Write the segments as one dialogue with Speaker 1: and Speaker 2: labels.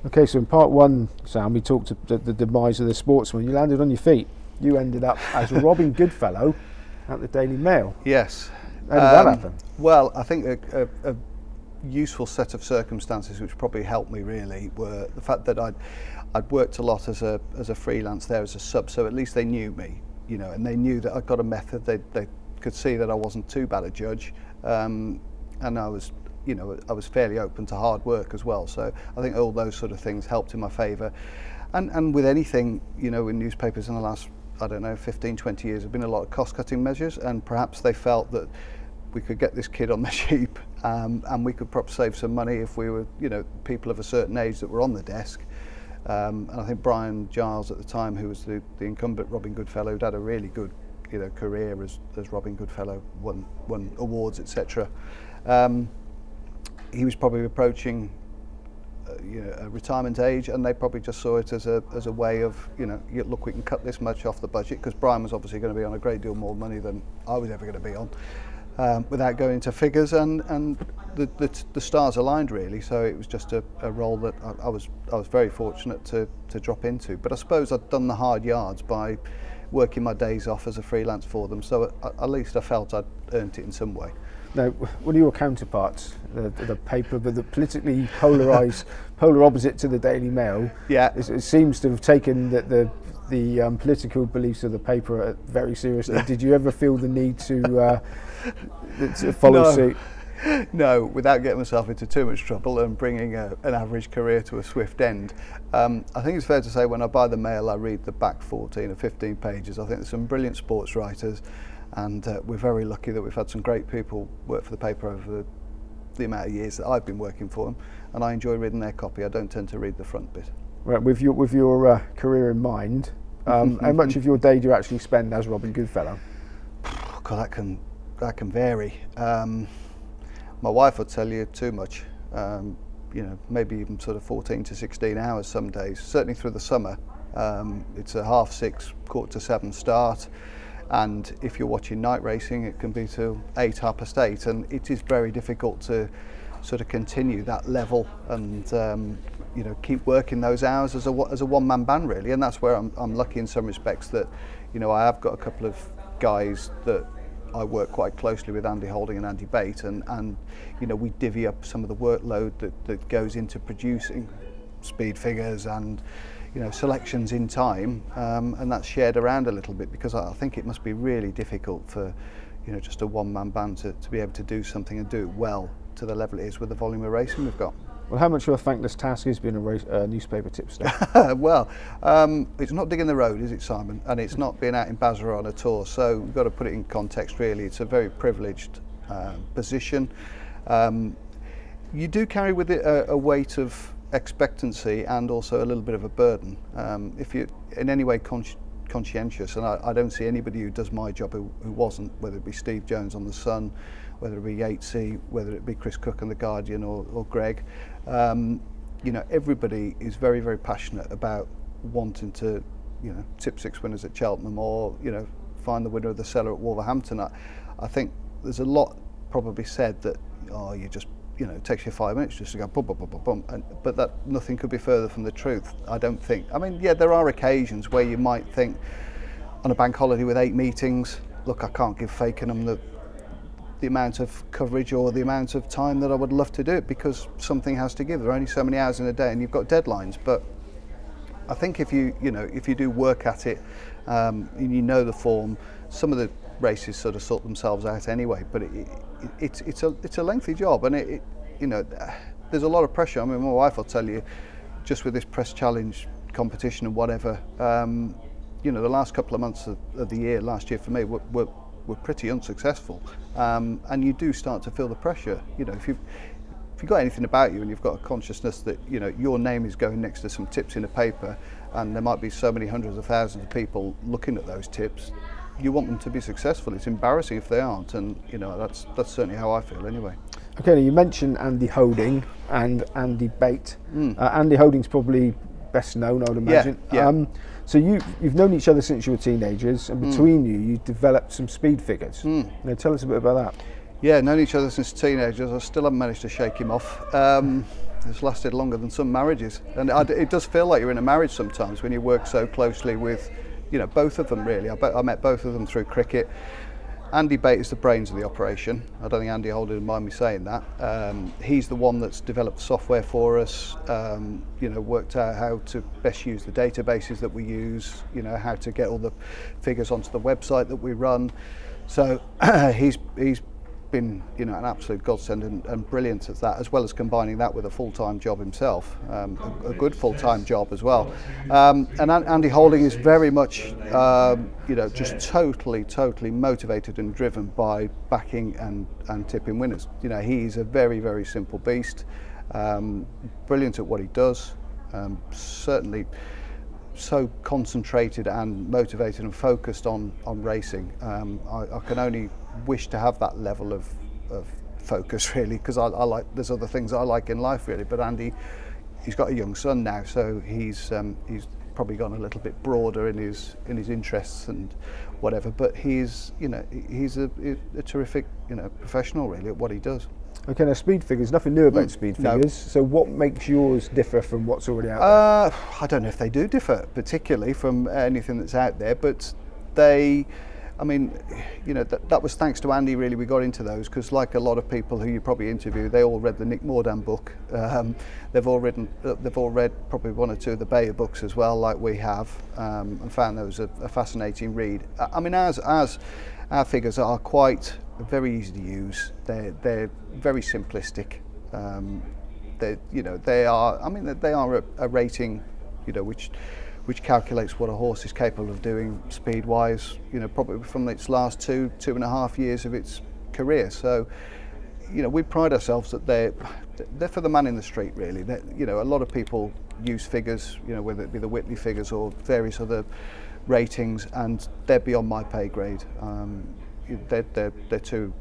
Speaker 1: Okay, so in part one, Sam, we talked about the demise of the Sportsman. You landed on your feet. You ended up as Robin Goodfellow at the Daily Mail.
Speaker 2: Yes.
Speaker 1: How did that happen?
Speaker 2: Well, I think a useful set of circumstances which probably helped me really were the fact that I'd worked a lot as a freelance there as a sub, so at least they knew me, and they knew that I'd got a method. They could see that I wasn't too bad a judge, and I was fairly open to hard work as well. So I think all those sort of things helped in my favour. And with anything, in newspapers in the last, 15, 20 years, there have been a lot of cost-cutting measures, and perhaps they felt that we could get this kid on the sheep, and we could perhaps save some money if we were, people of a certain age that were on the desk. And I think Brian Giles at the time, who was the incumbent Robin Goodfellow, who'd had a really good, career as Robin Goodfellow, won awards, etc. He was probably approaching a retirement age, and they probably just saw it as a way of, look, we can cut this much off the budget, because Brian was obviously going to be on a great deal more money than I was ever going to be on, without going into figures, and the stars aligned really. So it was just a role that I was very fortunate to drop into. But I suppose I'd done the hard yards by working my days off as a freelance for them, so at least I felt I'd earned it in some way.
Speaker 1: Now, one of your counterparts, the paper, but the politically polarised, polar opposite to the Daily Mail, it seems to have taken the political beliefs of the paper very seriously. Did you ever feel the need to follow suit?
Speaker 2: No, without getting myself into too much trouble and bringing an average career to a swift end. I think it's fair to say when I buy the Mail, I read the back 14 or 15 pages. I think there's some brilliant sports writers, and we're very lucky that we've had some great people work for the paper over the amount of years that I've been working for them, and I enjoy reading their copy. I don't tend to read the front bit.
Speaker 1: Right, with your career in mind, how much of your day do you actually spend as Robin Goodfellow?
Speaker 2: God, that can vary. My wife would tell you too much. Maybe even sort of 14 to 16 hours some days. Certainly through the summer, it's a 6:30, 6:45 start. And if you're watching night racing, it can be till 8, 8:30, and it is very difficult to sort of continue that level and keep working those hours as a one-man band really. And that's where I'm lucky in some respects that I have got a couple of guys that I work quite closely with, Andy Holding and Andy Bate, and we divvy up some of the workload that goes into producing speed figures and selections in time, and that's shared around a little bit, because I think it must be really difficult for just a one-man band to be able to do something and do it well to the level it is with the volume of racing we've got.
Speaker 1: Well, how much of a thankless task is being a newspaper tipster?
Speaker 2: Well, it's not digging the road, is it, Simon? And it's not being out in Basra on a tour, so we've got to put it in context really. It's a very privileged position. You do carry with it a weight of expectancy and also a little bit of a burden. If you're in any way conscientious, and I don't see anybody who does my job who wasn't, whether it be Steve Jones on The Sun, whether it be Yatesy, whether it be Chris Cook on The Guardian, or Greg, everybody is very, very passionate about wanting to, tip 6 winners at Cheltenham, or find the winner of the Cellar at Wolverhampton. I think there's a lot probably said that you just it takes you 5 minutes just to go bum bum bum bum bum, but that nothing could be further from the truth. I don't think. I mean, yeah, there are occasions where you might think on a bank holiday with 8 meetings, look, I can't give Fakenham the amount of coverage or the amount of time that I would love to do it, because something has to give. There are only so many hours in a day, and you've got deadlines. But I think if you do work at it, and the form, some of the races sort of sort themselves out anyway. But it's a lengthy job, and there's a lot of pressure. I mean, my wife will tell you, just with this press challenge competition and whatever, the last couple of months of the year, last year for me, were pretty unsuccessful, and you do start to feel the pressure. If you've got anything about you and you've got a consciousness that your name is going next to some tips in a paper, and there might be so many hundreds of thousands of people looking at those tips, you want them to be successful. It's embarrassing if they aren't, and that's certainly how I feel anyway.
Speaker 1: Okay, now you mentioned Andy Holding and Andy Bate. Andy Holding's probably best known, I would imagine.
Speaker 2: Yeah.
Speaker 1: So you've known each other since you were teenagers, and between you developed some speed figures. Now tell us a bit about that.
Speaker 2: Yeah, known each other since teenagers. I still haven't managed to shake him off. it's lasted longer than some marriages, and it does feel like you're in a marriage sometimes when you work so closely with, both of them really. I met both of them through cricket. Andy Bate is the brains of the operation. I don't think Andy Holding would mind me saying that. He's the one that's developed software for us, worked out how to best use the databases that we use, how to get all the figures onto the website that we run. So he's been an absolute godsend and brilliant at that, as well as combining that with a full-time job himself, a good full-time job as well. And Andy Holding is very much just totally motivated and driven by backing and tipping winners. He's a very, very simple beast, brilliant at what he does, certainly so concentrated and motivated and focused on racing. I can only wish to have that level of focus really, because there's other things I like in life really, but Andy, he's got a young son now, so he's probably gone a little bit broader in his interests and whatever, but he's a terrific professional really at what he does.
Speaker 1: Okay, now speed figures, nothing new about speed figures. No. So what makes yours differ from what's already out there?
Speaker 2: I don't know if they do differ particularly from anything that's out there, but that was thanks to Andy really we got into those, because like a lot of people who you probably interview, they all read the Nick Mordam book. They've all read probably one or two of the Bate books as well, like we have, and found those a fascinating read. Our figures are quite very easy to use. They're very simplistic. They are a rating, which calculates what a horse is capable of doing speed-wise. Probably from its last 2.5 years of its career. So, we pride ourselves that they're for the man in the street really. A lot of people use figures, whether it be the Whitley figures or various other ratings, and they're beyond my pay grade. They're too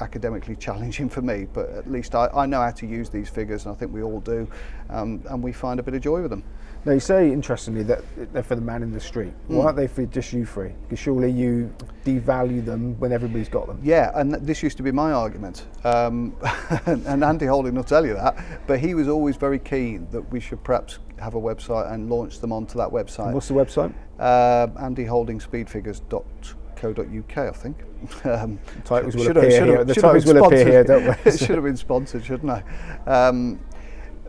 Speaker 2: academically challenging for me, but at least I know how to use these figures, and I think we all do, and we find a bit of joy with them.
Speaker 1: Now you say interestingly that they're for the man in the street. Why aren't they for just you three? Because surely you devalue them when everybody's got them.
Speaker 2: Yeah, and this used to be my argument, and Andy Holding will tell you that, but he was always very keen that we should perhaps have a website and launch them onto that website.
Speaker 1: And what's the website?
Speaker 2: andyholdingspeedfigures.co.uk, I think.
Speaker 1: Titles will appear here. The titles will appear here, don't we?
Speaker 2: It should have been sponsored, shouldn't I?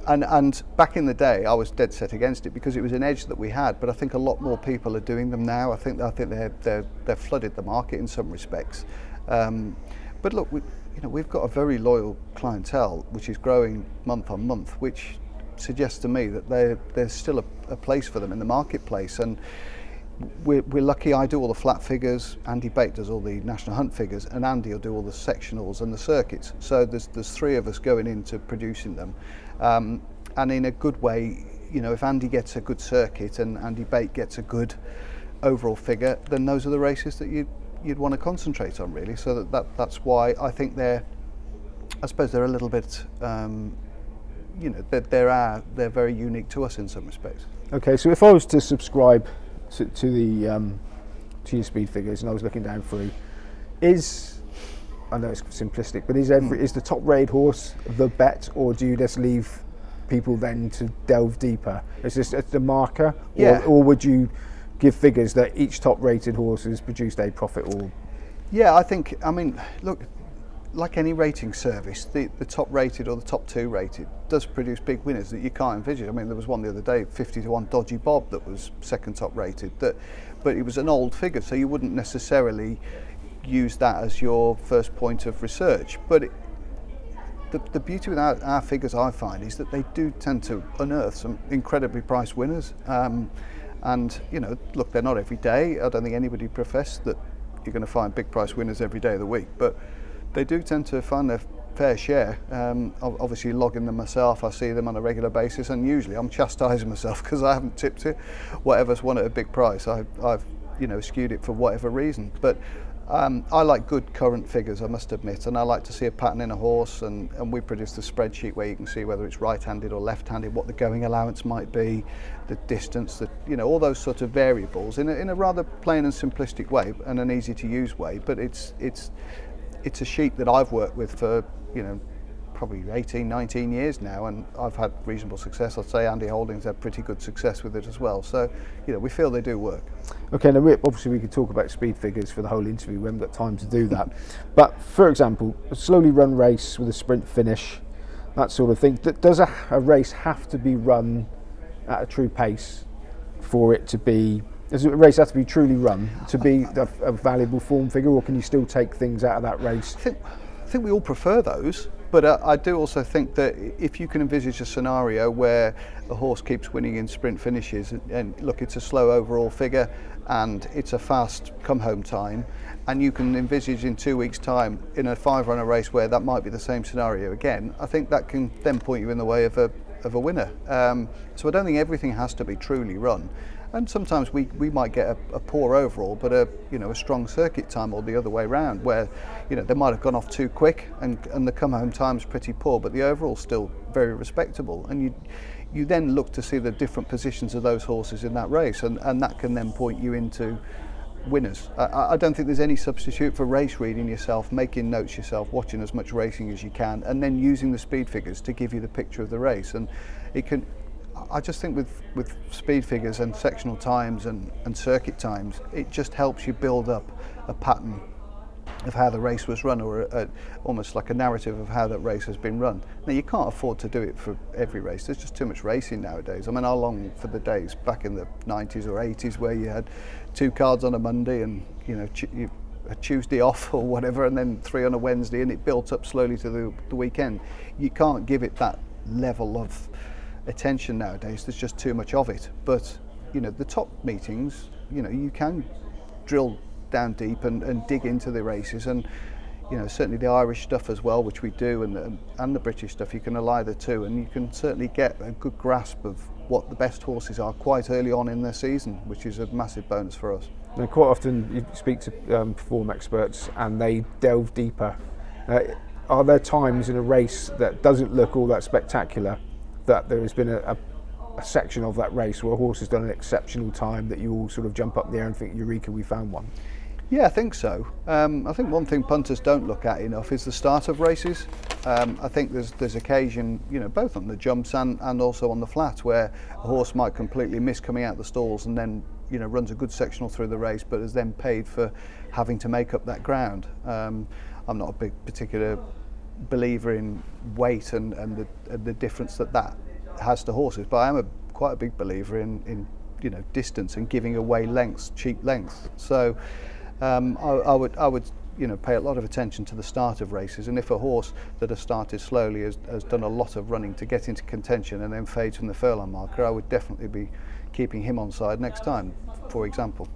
Speaker 2: And back in the day, I was dead set against it because it was an edge that we had. But I think a lot more people are doing them now. I think they've flooded the market in some respects. But look, we've got a very loyal clientele, which is growing month on month, which suggests to me that there's still a place for them in the marketplace. And we're lucky. I do all the flat figures, Andy Bate does all the National Hunt figures, and Andy will do all the sectionals and the circuits. So there's three of us going into producing them, and in a good way. If Andy gets a good circuit and Andy Bate gets a good overall figure, then those are the races that you'd want to concentrate on really. So that's why I think I suppose they're a little bit they're very unique to us in some respects.
Speaker 1: Okay, so if I was to subscribe to your speed figures, and I was looking down through, I know it's simplistic, but is the top rated horse the bet, or do you just leave people then to delve deeper? Is this the marker, or would you give figures that each top rated horse has produced a profit? Or
Speaker 2: yeah, look, like any rating service, the top rated or the top 2 rated does produce big winners that you can't envisage. There was one the other day, 50-1 Dodgy Bob, that was second top rated, but it was an old figure, so you wouldn't necessarily use that as your first point of research. But the beauty with our figures, I find, is that they do tend to unearth some incredibly priced winners. And look, they're not every day. I don't think anybody professed that you're going to find big price winners every day of the week, but they do tend to find their fair share. Obviously logging them myself, I see them on a regular basis, and usually I'm chastising myself because I haven't tipped it. Whatever's won at a big price, I've skewed it for whatever reason. But I like good current figures, I must admit, and I like to see a pattern in a horse, and we produce the spreadsheet where you can see whether it's right-handed or left-handed, what the going allowance might be, the distance, all those sort of variables in a rather plain and simplistic way and an easy to use way. But it's a sheet that I've worked with for probably 18, 19 years now, and I've had reasonable success. I'd say Andy Holding's had pretty good success with it as well. So, we feel they do work.
Speaker 1: Okay, now obviously we could talk about speed figures for the whole interview. We haven't got time to do that. But for example, a slowly run race with a sprint finish, that sort of thing. Does a race have to be run at a true pace for it to be? Does a race have to be truly run to be a valuable form figure, or can you still take things out of that race?
Speaker 2: I think we all prefer those, but I do also think that if you can envisage a scenario where a horse keeps winning in sprint finishes, and look, it's a slow overall figure and it's a fast come home time, and you can envisage in 2 weeks' time in a 5-runner race where that might be the same scenario again, I think that can then point you in the way of a winner. So I don't think everything has to be truly run. And sometimes we might get a poor overall, but a strong circuit time, or the other way around, where they might have gone off too quick and the come home time's pretty poor, but the overall's still very respectable. And you then look to see the different positions of those horses in that race, and that can then point you into winners. I don't think there's any substitute for race reading yourself, making notes yourself, watching as much racing as you can, and then using the speed figures to give you the picture of the race. And it can. I just think with speed figures and sectional times and circuit times, it just helps you build up a pattern of how the race was run, or almost like a narrative of how that race has been run. Now, you can't afford to do it for every race. There's just too much racing nowadays. I mean, I long for the days back in the 90s or 80s where you had 2 cards on a Monday and a Tuesday off or whatever, and then 3 on a Wednesday, and it built up slowly to the weekend. You can't give it that level of attention nowadays. There's just too much of it. But the top meetings, you can drill down deep and dig into the races, and certainly the Irish stuff as well, which we do, and the British stuff, you can ally the two, and you can certainly get a good grasp of what the best horses are quite early on in their season, which is a massive bonus for us.
Speaker 1: Now, quite often you speak to form experts and they delve deeper. Are there times in a race that doesn't look all that spectacular, that there has been a section of that race where a horse has done an exceptional time, that you all sort of jump up there and think, eureka, we found one?
Speaker 2: Yeah, I think so. I think one thing punters don't look at enough is the start of races. I think there's occasion, both on the jumps and also on the flat, where a horse might completely miss coming out the stalls and then runs a good sectional through the race, but is then paid for having to make up that ground. I'm not a big particular believer in weight and the difference that has to horses, but I am quite a big believer in distance and giving away lengths, cheap lengths. So I would pay a lot of attention to the start of races, and if a horse that has started slowly has done a lot of running to get into contention and then fades from the furlong marker, I would definitely be keeping him on side next time, for example.